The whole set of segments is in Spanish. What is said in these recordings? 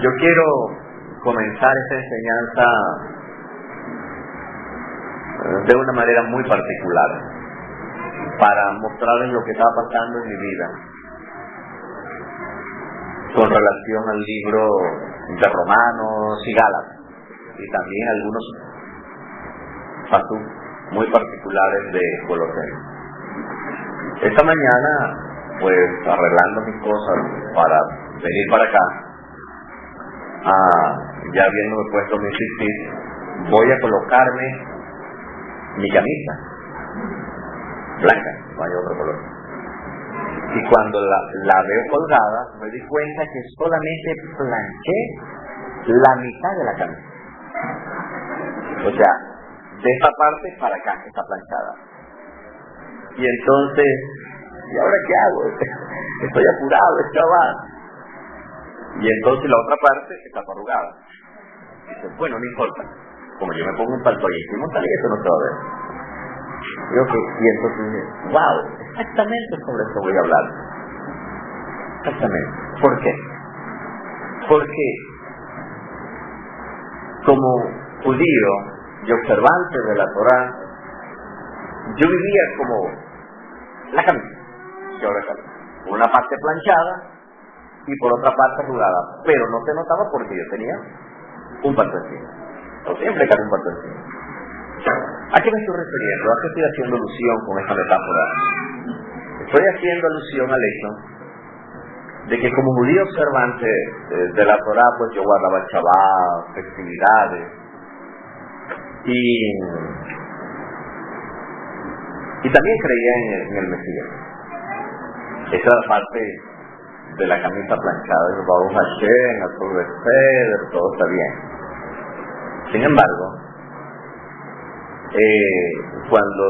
Yo quiero comenzar esta enseñanza de una manera muy particular para mostrarles lo que está pasando en mi vida con relación al libro de Romanos y Gálatas y también algunos pasos muy particulares de Colosenses. Esta mañana, pues arreglando mis cosas para venir para acá, ya habiéndome puesto mi fit, voy a colocarme mi camisa blanca, no hay otro color. Y cuando la veo colgada, me di cuenta que solamente planché la mitad de la camisa. O sea, de esta parte para acá está planchada. Y entonces, ¿y ahora qué hago? Estoy apurado, chaval. Y entonces la otra parte está arrugada. Dice, bueno, no importa. Como yo me pongo un palto ahí encima, tal y eso no se va a ver. Y entonces, wow, exactamente sobre eso voy a hablar. Exactamente. ¿Por qué? Porque como judío y observante de la Torá, yo vivía como la camisa, que ahora está, una parte planchada y por otra parte arrugada, pero no se notaba porque yo tenía un palto encima. Yo siempre cargo un palto encima. ¿A qué me estoy refiriendo? ¿A qué estoy haciendo alusión con esta metáfora? Estoy haciendo alusión al hecho de que como judío observante de la Torá, pues yo guardaba Shabbat, festividades, y también creía en el Mesías. Esa era parte de la camisa planchada, el Baruch Hashem, el Sol de Ceder, todo está bien. Sin embargo, cuando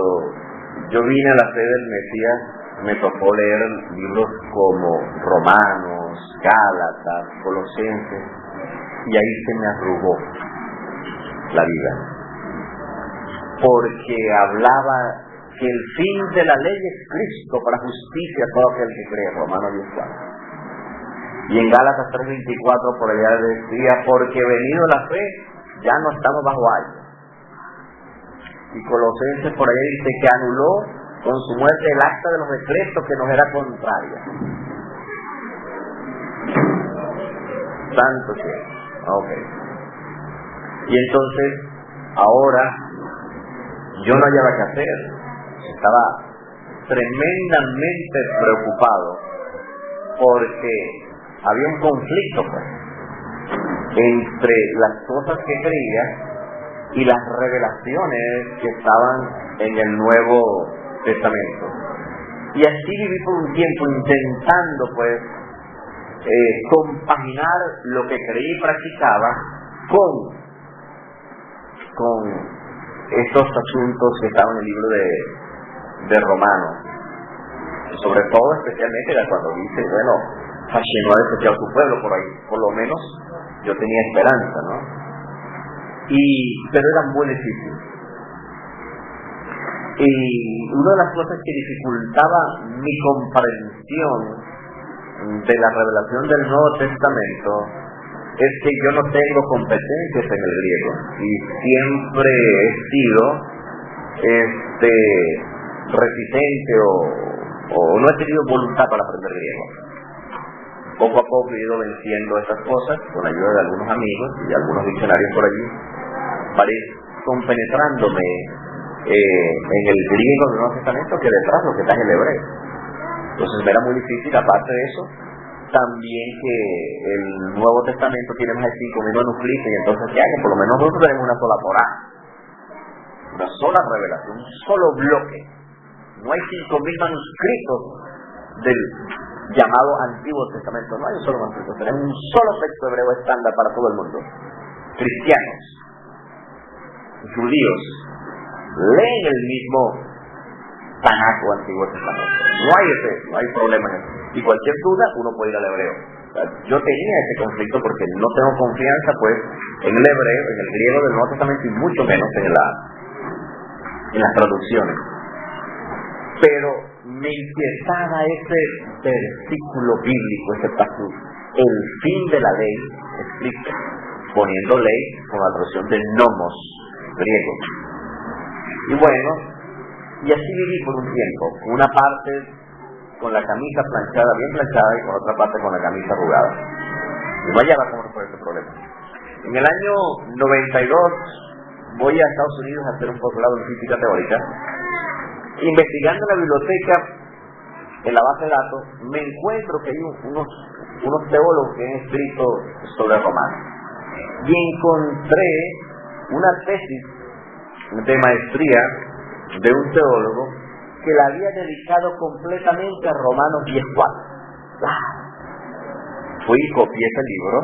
yo vine a la fe del Mesías, me tocó leer libros como Romanos, Gálatas, Colosenses, y ahí se me arrugó la vida, porque hablaba que el fin de la ley es Cristo para justicia a todo aquel que cree, Romanos 10:4. Y en Gálatas 3:24 por allá decía, porque venido la fe, ya no estamos bajo ayo. Y Colosenses por allá dice que anuló con su muerte el acta de los decretos que nos era contraria. Santo cielo. Ok. Y entonces, ahora, yo no hallaba qué hacer. Estaba tremendamente preocupado porque había un conflicto, pues, entre las cosas que creía y las revelaciones que estaban en el Nuevo Testamento. Y así viví por un tiempo intentando, pues, compaginar lo que creí y practicaba con estos asuntos que estaban en el libro de Romanos. Sobre todo, especialmente, cuando dice, bueno, Hashem no ha desechado su pueblo por ahí. Por lo menos yo tenía esperanza, ¿no? Pero era muy difícil. Y una de las cosas que dificultaba mi comprensión de la revelación del Nuevo Testamento es que yo no tengo competencias en el griego y siempre he sido resistente o no he tenido voluntad para aprender griego. Poco a poco he ido venciendo estas cosas con la ayuda de algunos amigos y algunos diccionarios por allí, para ir compenetrándome en el griego del Nuevo Testamento que detrás lo que está en el hebreo. Entonces me era muy difícil. Aparte de eso, también que el Nuevo Testamento tiene más de 5.000 manuscritos, y entonces ¿qué hay? Por lo menos nosotros tenemos una sola Torá, una sola revelación, un solo bloque. No hay 5.000 manuscritos del llamado Antiguo Testamento, no hay un solo manuscrito, tenemos un solo texto hebreo estándar para todo el mundo. Cristianos y judíos leen el mismo Tanakh o Antiguo Testamento. No hay problema en eso. Y cualquier duda, uno puede ir al hebreo. Yo tenía ese conflicto porque no tengo confianza, pues, en el hebreo, en el griego del Nuevo Testamento, y mucho menos en las traducciones. Pero me inquietaba ese versículo bíblico, ese pasaje. El fin de la ley, explica, poniendo ley con la traducción de nomos, griego. Y bueno, y así viví por un tiempo, una parte con la camisa planchada, bien planchada, y con otra parte con la camisa arrugada. Y no hallaba cómo resolver ese problema. En el año 92 voy a Estados Unidos a hacer un posgrado en física teórica. Investigando en la biblioteca, en la base de datos, me encuentro que hay unos teólogos que han escrito sobre Romanos. Y encontré una tesis de maestría de un teólogo que la había dedicado completamente a Romanos 10:4. Fui y copié ese libro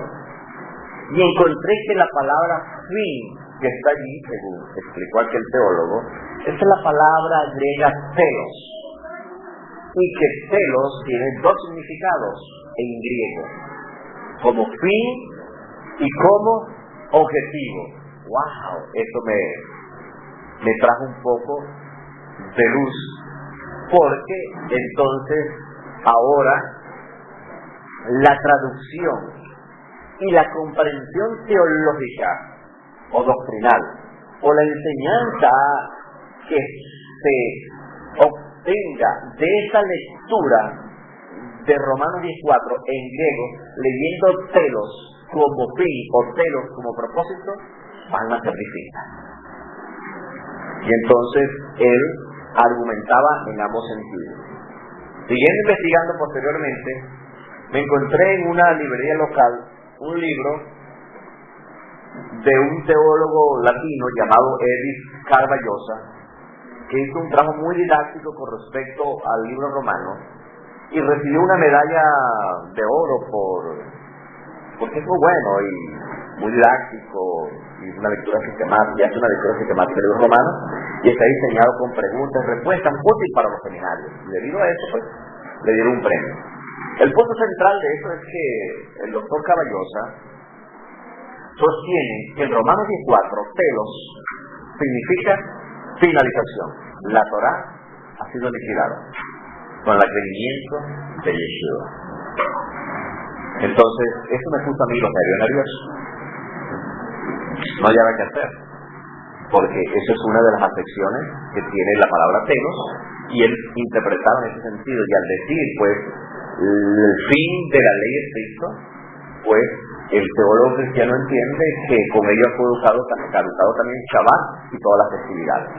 y encontré que la palabra fin, que está allí, según explicó aquel teólogo, es la palabra griega telos, y que telos tiene dos significados en griego, como fin y como objetivo. ¡Wow! Eso me trajo un poco de luz, porque entonces ahora la traducción y la comprensión teológica o doctrinal o la enseñanza que se obtenga de esa lectura de Romanos 10:4 en griego, leyendo telos como fin o telos como propósito, van a ser distintas. Y entonces él argumentaba en ambos sentidos. Siguiendo investigando posteriormente, me encontré en una librería local un libro de un teólogo latino llamado Edith Carballosa, que hizo un trabajo muy didáctico con respecto al libro romano y recibió una medalla de oro porque es muy bueno y muy didáctico y una lectura sistemática, hace una lectura sistemática del libro romano y está diseñado con preguntas y respuestas útiles para los seminarios. Y debido a eso, pues, le dieron un premio. El punto central de eso es que el doctor Carballosa sostiene que en Romanos 10:4, telos significa finalización. La Torá ha sido liquidada con el advenimiento de Yeshua. Entonces, eso me puso a mí los nervios nerviosos. No había qué hacer, porque eso es una de las acepciones que tiene la palabra telos, y él interpretaba en ese sentido, y al decir, pues, el fin de la ley es Cristo, pues, el teólogo cristiano entiende que con ello ha caducado también Shabbat y todas las festividades.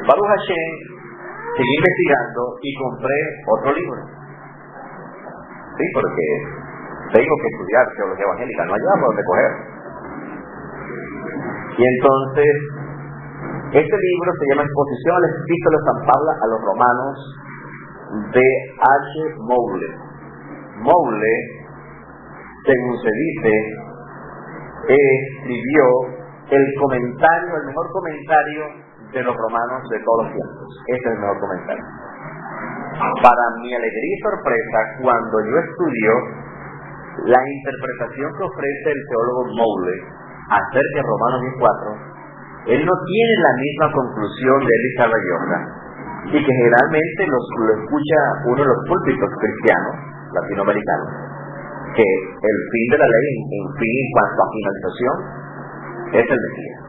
Baruch Hashem, seguí investigando y compré otro libro. Sí, porque tengo que estudiar teología evangélica, no hay nada por donde coger. Y entonces, este libro se llama Exposición a la Epístola de San Pablo a los Romanos, de H. Moule. Moule, según se dice, escribió el mejor comentario de los romanos de todos los tiempos. Este es el mejor comentario. Para mi alegría y sorpresa, cuando yo estudio la interpretación que ofrece el teólogo Moule acerca de Romanos 10:4, él no tiene la misma conclusión de Edith Carballosa, y que generalmente lo escucha uno de los púlpitos cristianos latinoamericanos, que el fin de la ley en fin en cuanto a finalización es el Mesías.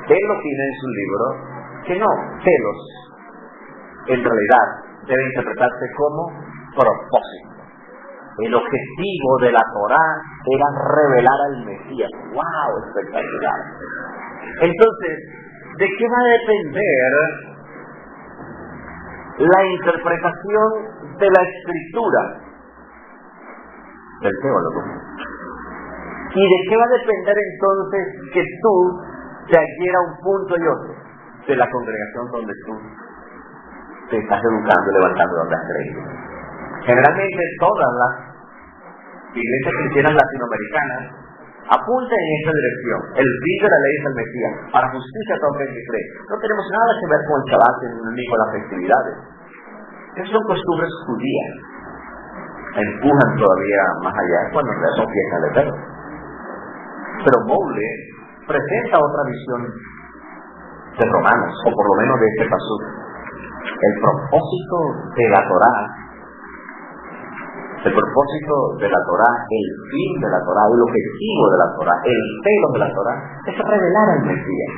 Él opina en su libro que no, telos en realidad debe interpretarse como propósito. El objetivo de la Torá era revelar al Mesías. ¡Wow! Espectacular. Entonces, ¿de qué va a depender la interpretación de la Escritura? Del teólogo. ¿Y de qué va a depender entonces que tú te adhiera a un punto y otro? De la congregación donde tú te estás educando y levantando donde has creído. Generalmente todas las iglesias cristianas latinoamericanas apuntan en esta dirección. El fin de la ley es el Mesías. Para justicia todo el que cree. No tenemos nada que ver con el Shabbat ni con las festividades. Esas son costumbres judías. Empujan todavía más allá cuando son fiestas de Eterno. Pero Moule presenta otra visión de Romanos, o por lo menos de este pasaje. el propósito de la Torá, el fin de la Torá, el objetivo de la Torá, el celo de la Torá, es revelar al Mesías.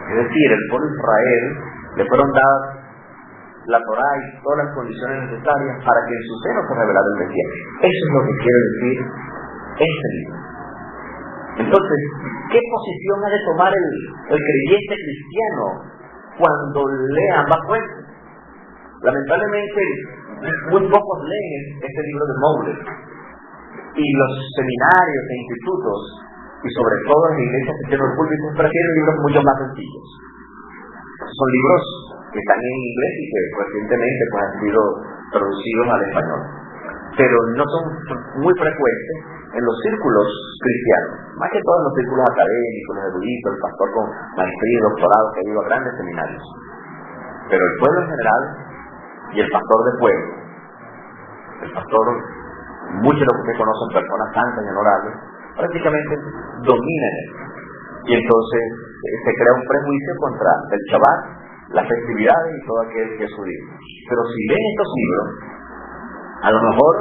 Es decir, el pueblo de Israel le fueron dadas la Torá y todas las condiciones necesarias para que en su seno se revelara el Mesías. Eso es lo que quiere decir este libro. Entonces, ¿qué posición ha de tomar el creyente cristiano cuando lee ambas fuentes? Lamentablemente, muy pocos leen este libro de Mowley, y los seminarios e institutos, y sobre todo en iglesias cristianas públicas, prefieren libros mucho más sencillos. Son libros que están en inglés y que recientemente han sido traducidos al español, pero no son muy frecuentes en los círculos cristianos, más que todo en los círculos académicos, los eruditos, el pastor con maestría y doctorado que ha ido a grandes seminarios. Pero el pueblo en general y el pastor de pueblo, el pastor, muchos de los que conocen personas santas y honorables, prácticamente dominan esto. Y entonces se crea un prejuicio contra el Shabbat, las festividades y todo aquel que es judío. Pero si leen estos libros, a lo mejor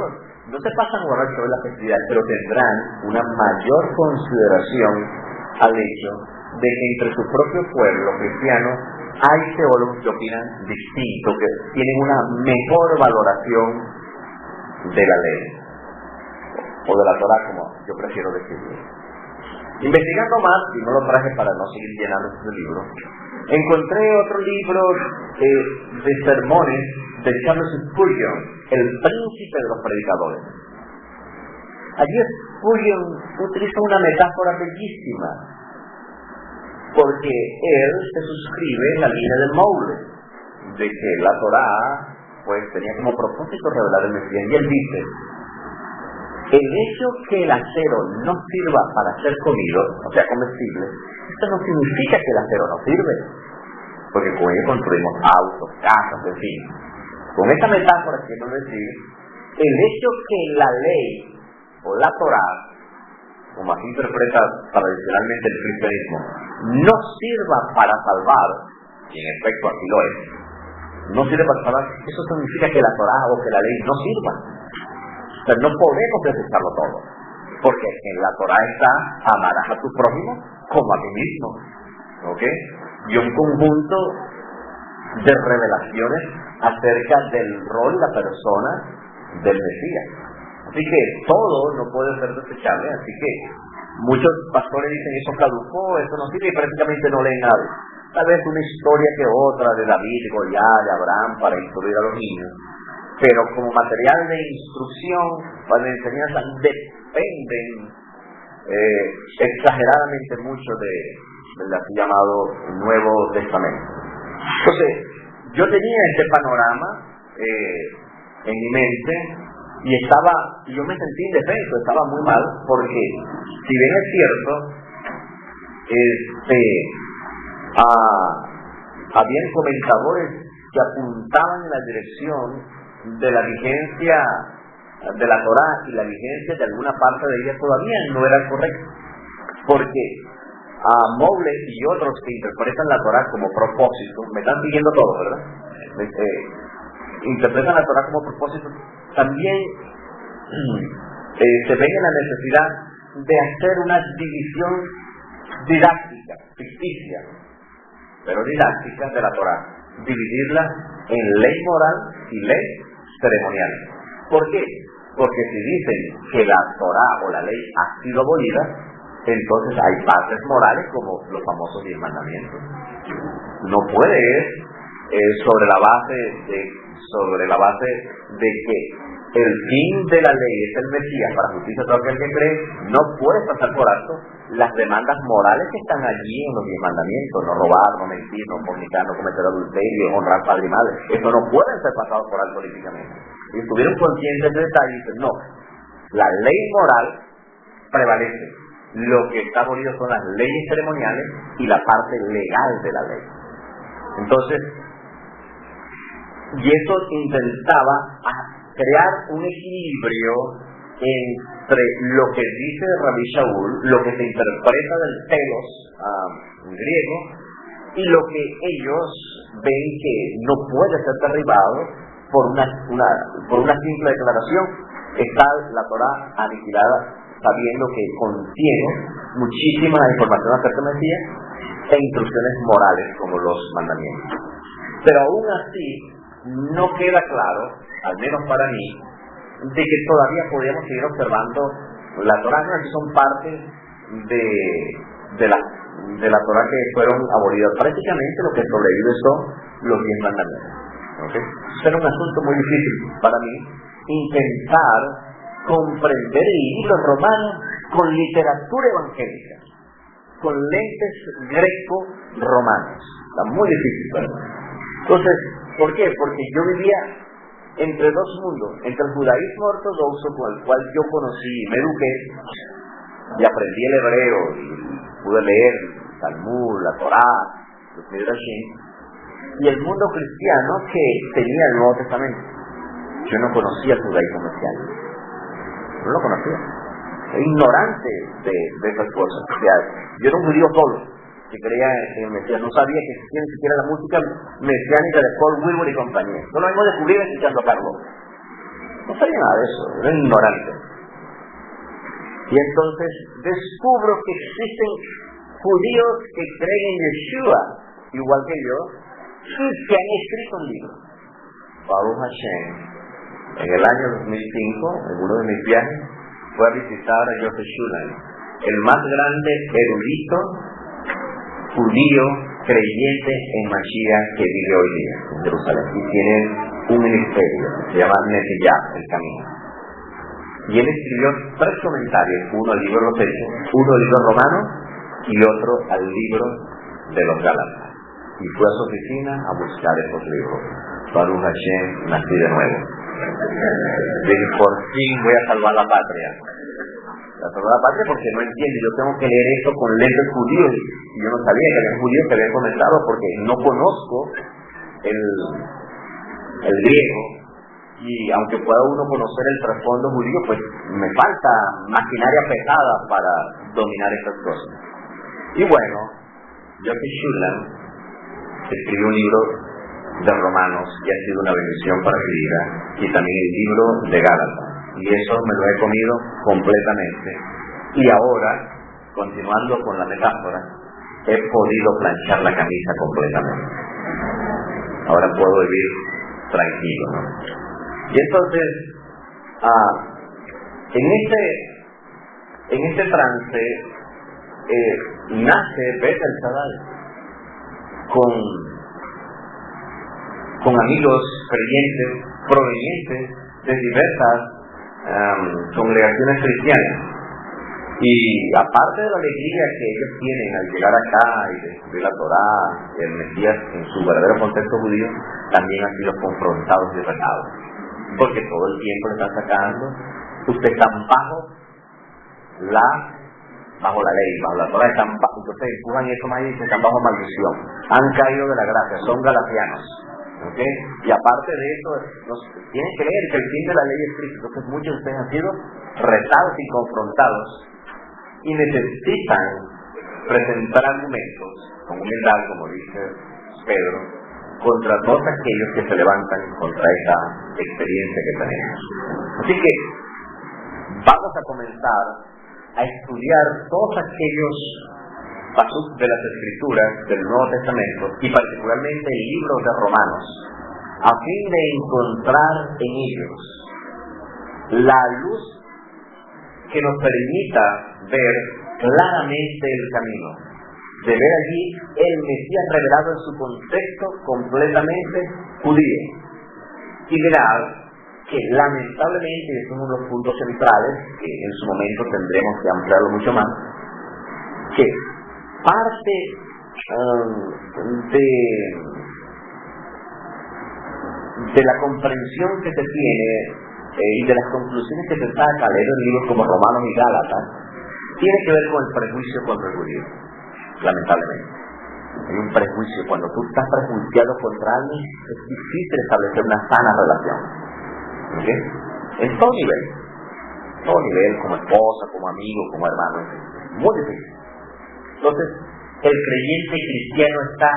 no se pasan borrachos sobre las festividades, pero tendrán una mayor consideración al hecho de que entre su propio pueblo cristiano hay teólogos que opinan distinto, que tienen una mejor valoración de la ley, o de la Torá, como yo prefiero decirlo. Investigando más, y no lo traje para no seguir llenando este libro, encontré otro libro de sermones de Charles Spurgeon, el príncipe de los predicadores. Allí Spurgeon utiliza una metáfora bellísima, porque él se suscribe en la línea de Mowley, de que la Torá pues tenía como propósito revelar el Mesías, y él dice: el hecho que el acero no sirva para ser comido, o sea, comestible, esto no significa que el acero no sirve, porque con ello construimos autos, casas, en fin. Con esta metáfora quiero decir, el hecho que la ley o la Torá, como así interpreta tradicionalmente el cristianismo, no sirva para salvar, y en efecto así lo es, no sirve para salvar, eso significa que la Torá o que la ley no sirva. O sea, no podemos desecharlo todo, porque en la Torá está: amarás a tu prójimo como a ti mismo, ¿ok? Y un conjunto de revelaciones acerca del rol y la persona del Mesías. Así que todo no puede ser desechable. Así que muchos pastores dicen: eso caducó, eso no sirve, y prácticamente no leen nada. Tal vez una historia que otra de David, de Goliat, de Abraham, para instruir a los niños, pero como material de instrucción para la enseñanza dependen exageradamente mucho del así llamado Nuevo Testamento. Entonces, yo tenía este panorama en mi mente, y yo me sentí indefenso, estaba muy mal, porque si bien es cierto, habían comentadores que apuntaban en la dirección de la vigencia de la Torá, y la vigencia de alguna parte de ella todavía no era correcta, porque a Mowley y otros que interpretan la Torá como propósito, me están siguiendo todos, ¿verdad? Interpretan la Torá como propósito, también se ven en la necesidad de hacer una división didáctica, ficticia, pero didáctica de la Torá, dividirla en ley moral y ley ceremonial. ¿Por qué? Porque si dicen que la Torá o la ley ha sido abolida, entonces hay partes morales como los famosos 10 mandamientos. No puede sobre la base de que el fin de la ley es el Mesías para justicia de todo aquel que cree, no puedes pasar por alto las demandas morales que están allí en los 10 mandamientos: no robar, no mentir, no fornicar, no cometer adulterio, honrar padre y madre. Eso no puede ser pasado por alto políticamente. Y estuvieron conscientes de detalle y dicen: no, la ley moral prevalece. Lo que está abolido son las leyes ceremoniales y la parte legal de la ley. Entonces, y eso intentaba crear un equilibrio entre lo que dice Rabbi Shaul, lo que se interpreta del telos griego, y lo que ellos ven que no puede ser derribado por una simple declaración. Está la Torá aniquilada sabiendo que contiene muchísima información acerca del Mesías e instrucciones morales como los mandamientos. Pero aún así no queda claro, al menos para mí, de que todavía podríamos seguir observando la Torá. No son parte de la Torá que fueron abolidas. Prácticamente lo que sobrevive son los 10 mandamientos. ¿Okay? Será un asunto muy difícil para mí intentar comprender el libro romano con literatura evangélica, con lentes greco-romanos. Está muy difícil para mí. Entonces, ¿por qué? Porque yo vivía entre dos mundos, entre el judaísmo ortodoxo, con el cual yo conocí y me eduqué, y aprendí el hebreo, y pude leer el Talmud, la Torá, los Midrashim, y el mundo cristiano que tenía el Nuevo Testamento. Yo no conocía el judaísmo mesiánico, no lo conocía, era ignorante de esas cosas. O sea, yo era un judío solo que creía en el Mesías, no sabía que existía ni siquiera la música mesiánica de Paul Wilbur y compañía. No lo hemos descubierto escuchando a Carlos. No sabía nada de eso, era ignorante. Y entonces descubro que existen judíos que creen en Yeshua, igual que yo, y que han escrito un libro. Baruch Hashem, en el año 2005, en uno de mis viajes, fue a visitar a Joseph Shulam, el más grande erudito judío creyente en Mashiach que vive hoy día en Jerusalén. Y tiene un ministerio, se llama Neteyah, el camino. Y él escribió 3 comentarios, uno al libro de los Hechos, uno al libro romano y otro al libro de los Gálatas. Y fue a su oficina a buscar esos libros. Baruch Hashem, nací de nuevo. Dije, por fin voy a salvar la patria. La salvar la patria porque no entiendo, yo tengo que leer esto con lentes judíos. Y yo no sabía que había judíos que habían comentado porque no conozco el griego. Y aunque pueda uno conocer el trasfondo judío, pues me falta maquinaria pesada para dominar estas cosas. Y bueno, Joseph Shulam escribió un libro de Romanos que ha sido una bendición para mi vida, y también el libro de Gálatas, y eso me lo he comido completamente. Y ahora, continuando con la metáfora, he podido planchar la camisa completamente. Ahora puedo vivir tranquilo, ¿no? Y entonces, en este trance nace Beth el Shaddai con amigos creyentes provenientes de diversas congregaciones cristianas. Y aparte de la alegría que ellos tienen al llegar acá y descubrir la Torá, el Mesías en su verdadero contexto judío, también han sido confrontados y retados. Porque todo el tiempo le están sacando, ustedes están bajo la ley, bajo la Torá, entonces empujan eso más y dicen, están bajo maldición, han caído de la gracia, son galatianos. ¿Okay? Y aparte de eso, tienen que creer que el fin de la ley es Cristo. Entonces muchos de ustedes han sido retados y confrontados y necesitan presentar argumentos con humildad, como dice Pedro, contra todos aquellos que se levantan contra esa experiencia que tenemos. Así que vamos a comenzar a estudiar todos aquellos pasos de las Escrituras del Nuevo Testamento y particularmente el libro de Romanos, a fin de encontrar en ellos la luz que nos permita ver claramente el camino, de ver allí el Mesías revelado en su contexto completamente judío. Y mirar que lamentablemente, y es uno de los puntos centrales, que en su momento tendremos que ampliarlo mucho más, que parte de la comprensión que se tiene y de las conclusiones que se saca al leer libros como Romanos y Gálatas tiene que ver con el prejuicio contra el judío. Lamentablemente hay un prejuicio. Cuando tú estás prejuiciado contra alguien, es difícil establecer una sana relación. ¿Okay? En todo nivel, como esposa, como amigo, como hermano, muy difícil. Entonces, el creyente cristiano está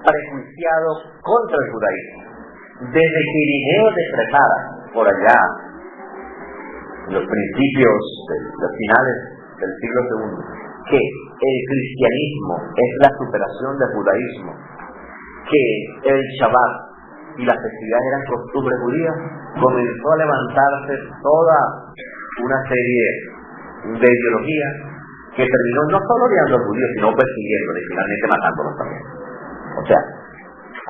prejuiciado contra el judaísmo. Desde que Irineo decretara por allá, en los principios, los finales del siglo II, que el cristianismo es la superación del judaísmo, que el Shabbat y las festividades eran costumbres judías, comenzó a levantarse toda una serie de ideologías que terminó no solo odiando a los judíos, sino persiguiéndolos y finalmente matándolos también. O sea,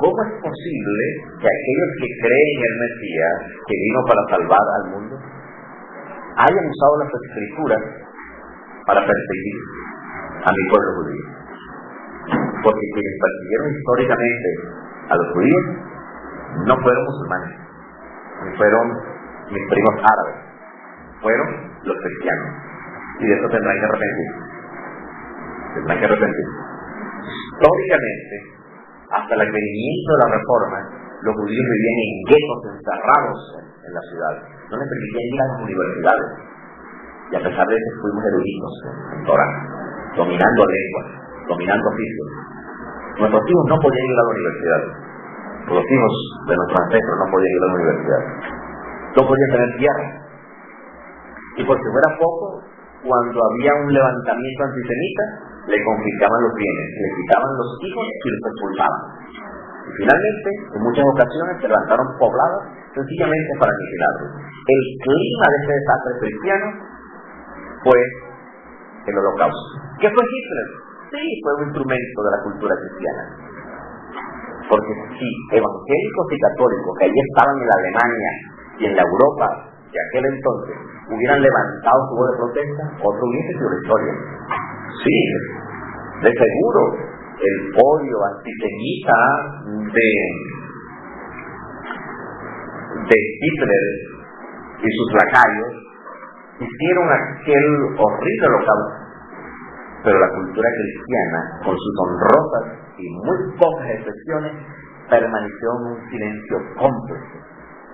¿cómo es posible que aquellos que creen en el Mesías, que vino para salvar al mundo, hayan usado las escrituras para perseguir a mi pueblo judío? Porque quienes persiguieron históricamente a los judíos no fueron musulmanes, ni fueron mis primos árabes, fueron los cristianos. Y de eso tendrán que arrepentirse. Históricamente, hasta el advenimiento de la Reforma, los judíos vivían en guetos encerrados en la ciudad. No les permitían ir a las universidades. Y a pesar de eso fuimos eruditos en Torah, dominando lenguas, dominando oficios. Nuestros hijos no podían ir a la universidad. Los hijos de nuestros ancestros no podían ir a la universidad. No podían tener tierra. Y por si fuera poco, cuando había un levantamiento antisemita, le confiscaban los bienes, le quitaban los hijos y los expulsaban. Y finalmente, en muchas ocasiones, se levantaron pobladas sencillamente para aniquilarlos. El clima de este desastre cristiano fue el Holocausto. ¿Qué fue Hitler? Sí, fue un instrumento de la cultura cristiana. Porque si evangélicos y católicos que allí estaban en la Alemania y en la Europa de aquel entonces hubieran levantado su voz de protesta, otro hubiese sido la historia. Sí, de seguro el odio antisemita de Hitler y sus lacayos hicieron aquel horrible holocausto, pero la cultura cristiana, con sus honrosas y muy pocas excepciones, permaneció en un silencio cómplice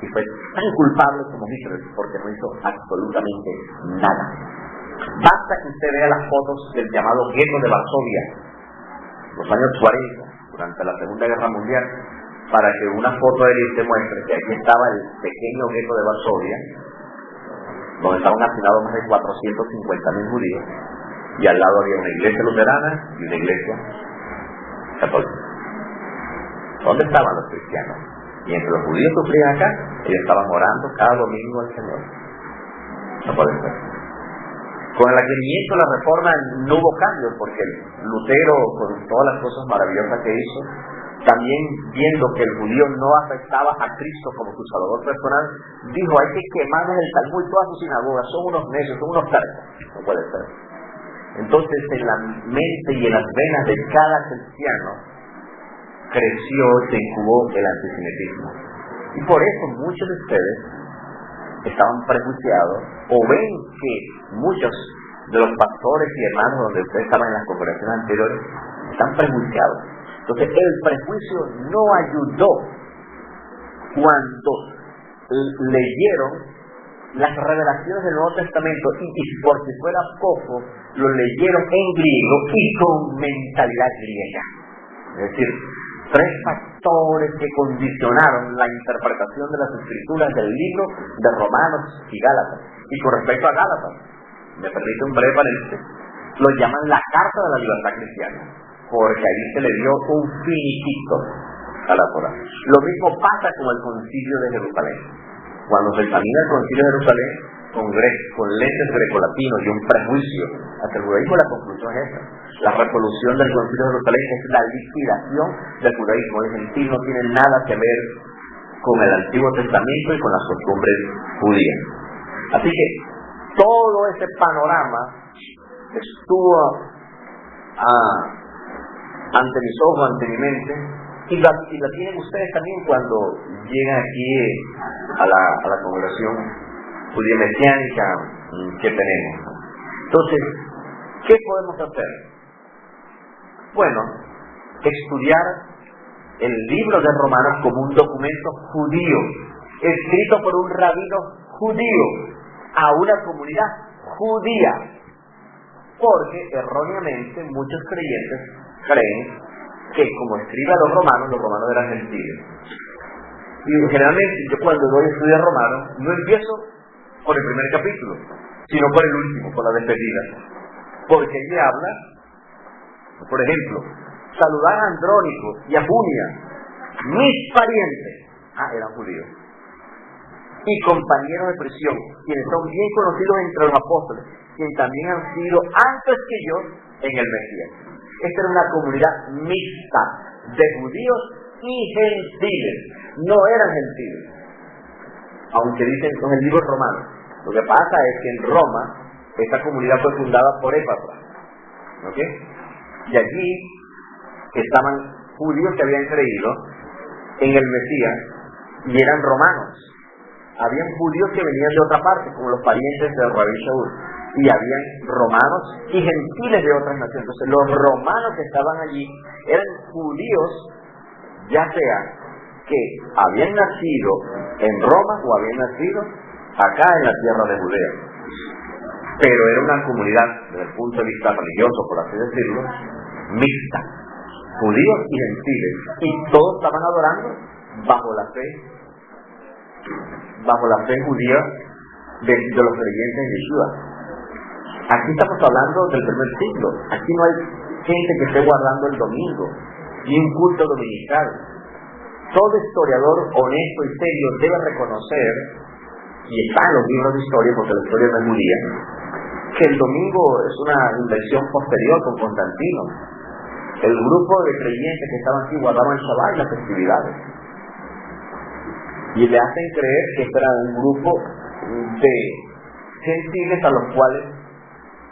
y fue tan culpable como Hitler porque no hizo absolutamente nada. Basta que usted vea las fotos del llamado gueto de Varsovia, los años 40, durante la Segunda Guerra Mundial, para que una foto de él te muestre que aquí estaba el pequeño gueto de Varsovia, donde estaban hacinados más de 450.000 judíos, y al lado había una iglesia luterana y una iglesia católica. ¿Dónde estaban los cristianos? Mientras los judíos sufrían acá, ellos estaban orando cada domingo al Señor. No puede ser. Con el advenimiento de la Reforma no hubo cambios, porque Lutero, con todas las cosas maravillosas que hizo, también viendo que el judío no aceptaba a Cristo como su salvador personal, dijo: hay que quemarles el Talmud y todas sus sinagogas, son unos necios, son unos tercos. No puede ser. Entonces, en la mente y en las venas de cada cristiano creció y se incubó el antisemitismo. Y por eso muchos de ustedes estaban prejuiciados, o ven que muchos de los pastores y hermanos donde ustedes estaban en las congregaciones anteriores están prejuiciados. Entonces, el prejuicio no ayudó cuando leyeron las revelaciones del Nuevo Testamento, y por si fuera poco, lo leyeron en griego y con mentalidad griega. Es decir, tres factores que condicionaron la interpretación de las escrituras del libro de Romanos y Gálatas. Y con respecto a Gálatas, me permite un breve paréntesis, lo llaman la Carta de la Libertad Cristiana, porque ahí se le dio un finiquito a la Torah. Lo mismo pasa con el Concilio de Jerusalén. Cuando se examina el Concilio de Jerusalén con lentes grecolatinos y un prejuicio hacia el judaísmo, la conclusión es esta: la resolución del Concilio de Jerusalén es la liquidación del judaísmo. El gentil no tiene nada que ver con el Antiguo Testamento y con las costumbres judías. Así que todo ese panorama estuvo ante mis ojos, ante mi mente, y la tienen ustedes también cuando llegan aquí a la congregación judía mesiánica que tenemos. Entonces, ¿qué podemos hacer? Bueno, estudiar el libro de Romanos como un documento judío, escrito por un rabino judío, a una comunidad judía, porque erróneamente muchos creyentes creen que como escribe a los romanos eran gentiles. Y generalmente yo cuando doy a estudiar Romanos no empiezo por el primer capítulo, sino por el último, por la despedida. Porque allí habla, por ejemplo, saludar a Andrónico y a Junia, mis parientes, eran judíos, y compañeros de prisión, quienes son bien conocidos entre los apóstoles, quienes también han sido antes que yo en el Mesías. Esta era una comunidad mixta de judíos y gentiles, no eran gentiles, aunque dicen son el libro romano. Lo que pasa es que en Roma esta comunidad fue fundada por Epafras, ¿ok? Y allí estaban judíos que habían creído en el Mesías y eran romanos. Habían judíos que venían de otra parte, como los parientes de Rabí Shaul, y habían romanos y gentiles de otras naciones. Entonces los romanos que estaban allí eran judíos, ya sea que habían nacido en Roma o habían nacido acá en la tierra de Judea. Pero era una comunidad, desde el punto de vista religioso, por así decirlo, mixta, judíos y gentiles, y todos estaban adorando bajo la fe judía de los creyentes en Yeshua. Aquí estamos hablando del primer siglo. Aquí no hay gente que esté guardando el domingo, ni un culto dominical. Todo historiador honesto y serio debe reconocer, y está en los libros de historia, porque la historia no es judía, que el domingo es una invención posterior con Constantino. El grupo de creyentes que estaban aquí guardaban el Shabbat y las festividades. Y le hacen creer que este era un grupo de gentiles a los cuales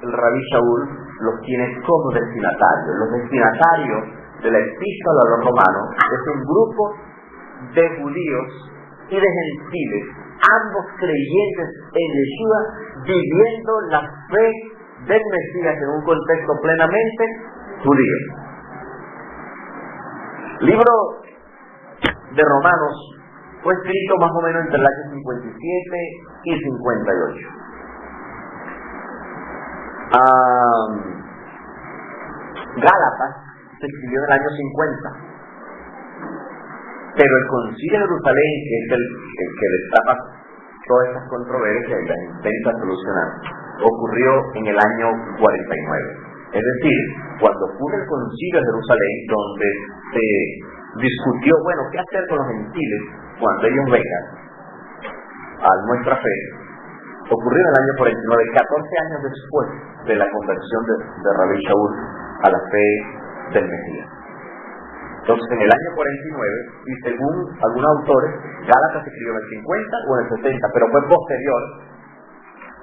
el Rabí Shaul los tiene como destinatarios. Los destinatarios de la epístola a los romanos es un grupo de judíos y de gentiles, ambos creyentes en Yeshua, viviendo la fe del Mesías en un contexto plenamente judío. Libro de Romanos fue escrito más o menos entre el año 57 y 58. Gálatas se escribió en el año 50. Pero el Concilio de Jerusalén, que es el que destapa todas estas controversias y las intenta solucionar, ocurrió en el año 49. Es decir, cuando ocurre el Concilio de Jerusalén, donde se discutió, qué hacer con los gentiles cuando ellos vengan a nuestra fe, ocurrió en el año 49, 14 años después de la conversión de Rabí Shaul a la fe del Mesías. Entonces, en el año 49, y según algunos autores, Gálatas se escribió en el 50 o en el 60, pero fue posterior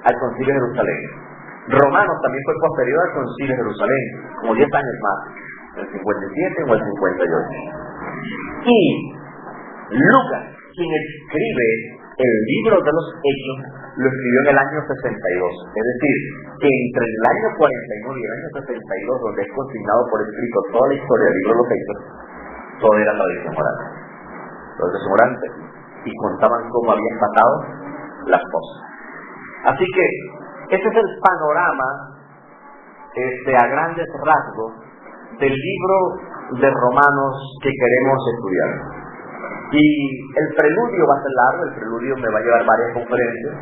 al Concilio de Jerusalén. Romanos también fue posterior al Concilio de Jerusalén, como 10 años más, en el 57 o el 58. Y Lucas, quien escribe el libro de los Hechos, lo escribió en el año 62. Es decir, que entre el año 49 y el año 62, donde es consignado por escrito toda la historia del libro de los Hechos, todo era tradición oral. Los desorantes, y contaban cómo habían pasado las cosas. Así que ese es el panorama a grandes rasgos del libro de Romanos que queremos estudiar. Y el preludio va a ser largo, el preludio me va a llevar varias conferencias,